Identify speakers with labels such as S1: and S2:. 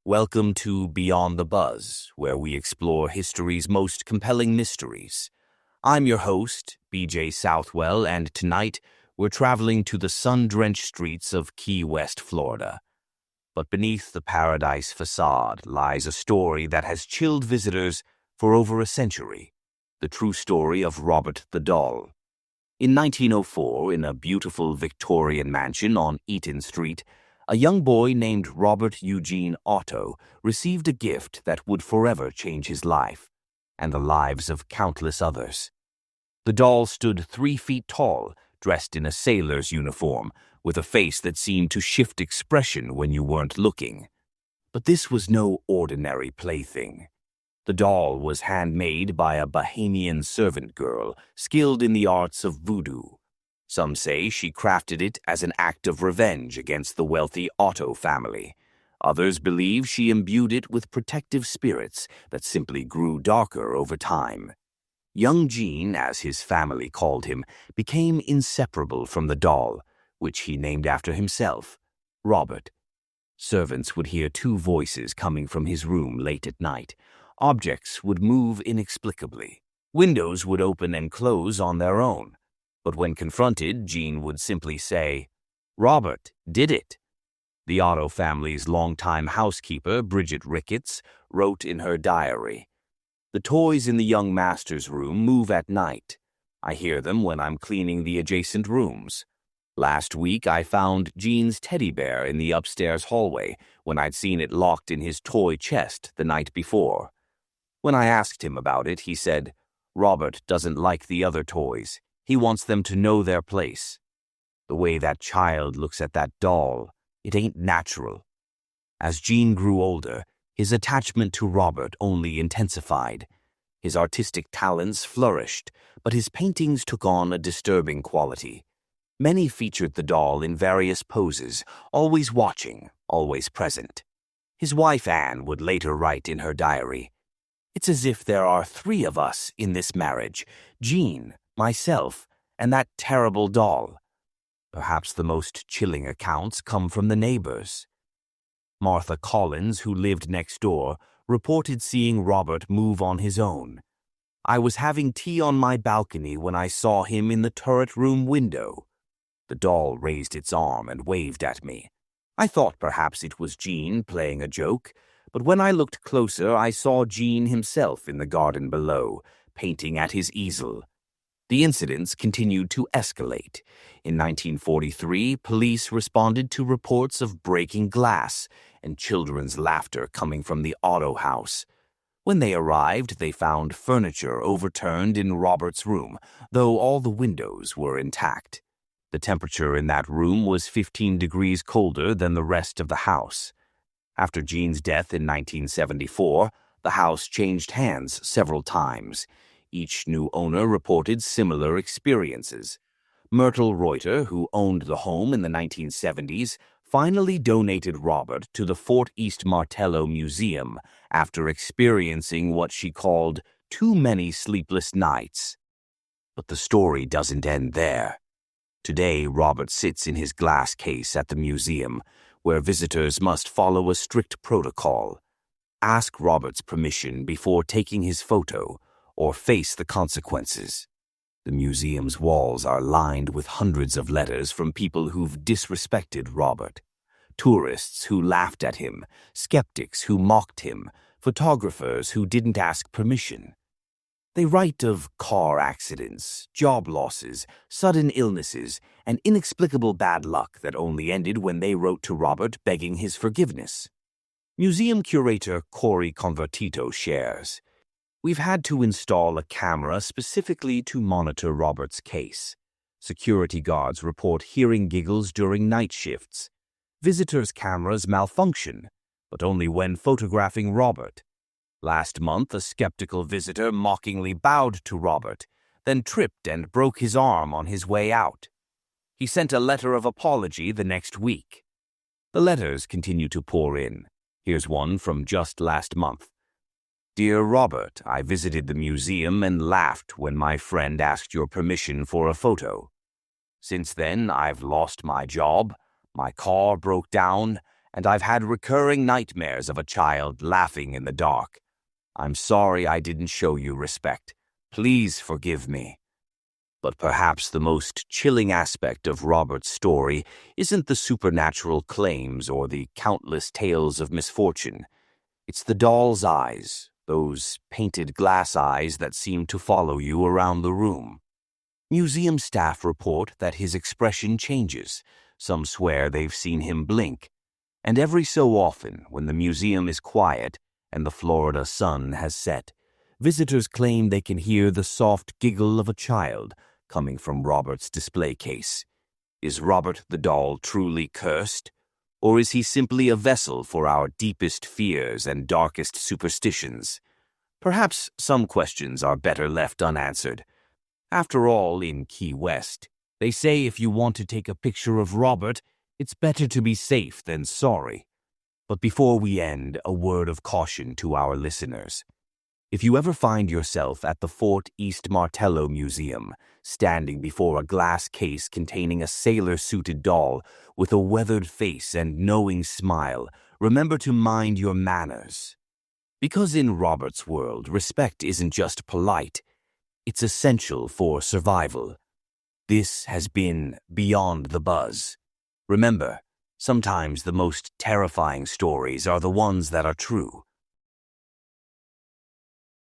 S1: Welcome to Beyond the Buzz, where we explore history's most compelling mysteries. I'm your host, BJ Southwell, and tonight we're traveling to the sun-drenched streets of Key West, Florida. But beneath the paradise facade lies a story that has chilled visitors for over a century, the true story of Robert the Doll. In 1904, in a beautiful Victorian mansion on Eaton Street, a young boy named Robert Eugene Otto received a gift that would forever change his life and the lives of countless others. The doll stood 3 feet tall, dressed in a sailor's uniform, with a face that seemed to shift expression when you weren't looking. But this was no ordinary plaything. The doll was handmade by a Bahamian servant girl skilled in the arts of voodoo. Some say she crafted it as an act of revenge against the wealthy Otto family. Others believe she imbued it with protective spirits that simply grew darker over time. Young Gene, as his family called him, became inseparable from the doll, which he named after himself, Robert. Servants would hear 2 voices coming from his room late at night. Objects would move inexplicably. Windows would open and close on their own. But when confronted, Gene would simply say, "Robert did it." The Otto family's longtime housekeeper, Bridget Ricketts, wrote in her diary, "The toys in the young master's room move at night. I hear them when I'm cleaning the adjacent rooms. Last week I found Gene's teddy bear in the upstairs hallway when I'd seen it locked in his toy chest the night before. When I asked him about it, he said, 'Robert doesn't like the other toys. He wants them to know their place.' The way that child looks at that doll, it ain't natural." As Gene grew older, his attachment to Robert only intensified. His artistic talents flourished, but his paintings took on a disturbing quality. Many featured the doll in various poses, always watching, always present. His wife Anne would later write in her diary, "It's as if there are 3 of us in this marriage, Gene, myself, and that terrible doll." Perhaps the most chilling accounts come from the neighbors. Martha Collins, who lived next door, reported seeing Robert move on his own. "I was having tea on my balcony when I saw him in the turret room window. The doll raised its arm and waved at me. I thought perhaps it was Gene playing a joke, but when I looked closer I saw Gene himself in the garden below, painting at his easel." The incidents continued to escalate. In 1943, police responded to reports of breaking glass and children's laughter coming from the Otto house. When they arrived, they found furniture overturned in Robert's room, though all the windows were intact. The temperature in that room was 15 degrees colder than the rest of the house. After Gene's death in 1974, the house changed hands several times. Each new owner reported similar experiences. Myrtle Reuter, who owned the home in the 1970s, finally donated Robert to the Fort East Martello Museum after experiencing what she called too many sleepless nights. But the story doesn't end there. Today, Robert sits in his glass case at the museum, where visitors must follow a strict protocol. Ask Robert's permission before taking his photo, or face the consequences. The museum's walls are lined with hundreds of letters from people who've disrespected Robert. Tourists who laughed at him, skeptics who mocked him, photographers who didn't ask permission. They write of car accidents, job losses, sudden illnesses, and inexplicable bad luck that only ended when they wrote to Robert begging his forgiveness. Museum curator Corey Convertito shares, "We've had to install a camera specifically to monitor Robert's case. Security guards report hearing giggles during night shifts. Visitors' cameras malfunction, but only when photographing Robert. Last month, a skeptical visitor mockingly bowed to Robert, then tripped and broke his arm on his way out. He sent a letter of apology the next week." The letters continue to pour in. Here's one from just last month. "Dear Robert, I visited the museum and laughed when my friend asked your permission for a photo. Since then, I've lost my job, my car broke down, and I've had recurring nightmares of a child laughing in the dark. I'm sorry I didn't show you respect. Please forgive me. But perhaps the most chilling aspect of Robert's story isn't the supernatural claims or the countless tales of misfortune. It's the doll's eyes, those painted glass eyes that seem to follow you around the room. Museum staff report that his expression changes. Some swear they've seen him blink. And every so often, when the museum is quiet and the Florida sun has set, visitors claim they can hear the soft giggle of a child coming from Robert's display case. Is Robert the doll truly cursed? Or is he simply a vessel for our deepest fears and darkest superstitions? Perhaps some questions are better left unanswered. After all, in Key West, they say if you want to take a picture of Robert, it's better to be safe than sorry. But before we end, a word of caution to our listeners. If you ever find yourself at the Fort East Martello Museum, standing before a glass case containing a sailor-suited doll with a weathered face and knowing smile, remember to mind your manners. Because in Robert's world, respect isn't just polite, it's essential for survival. This has been Beyond the Buzz. Remember, sometimes the most terrifying stories are the ones that are true.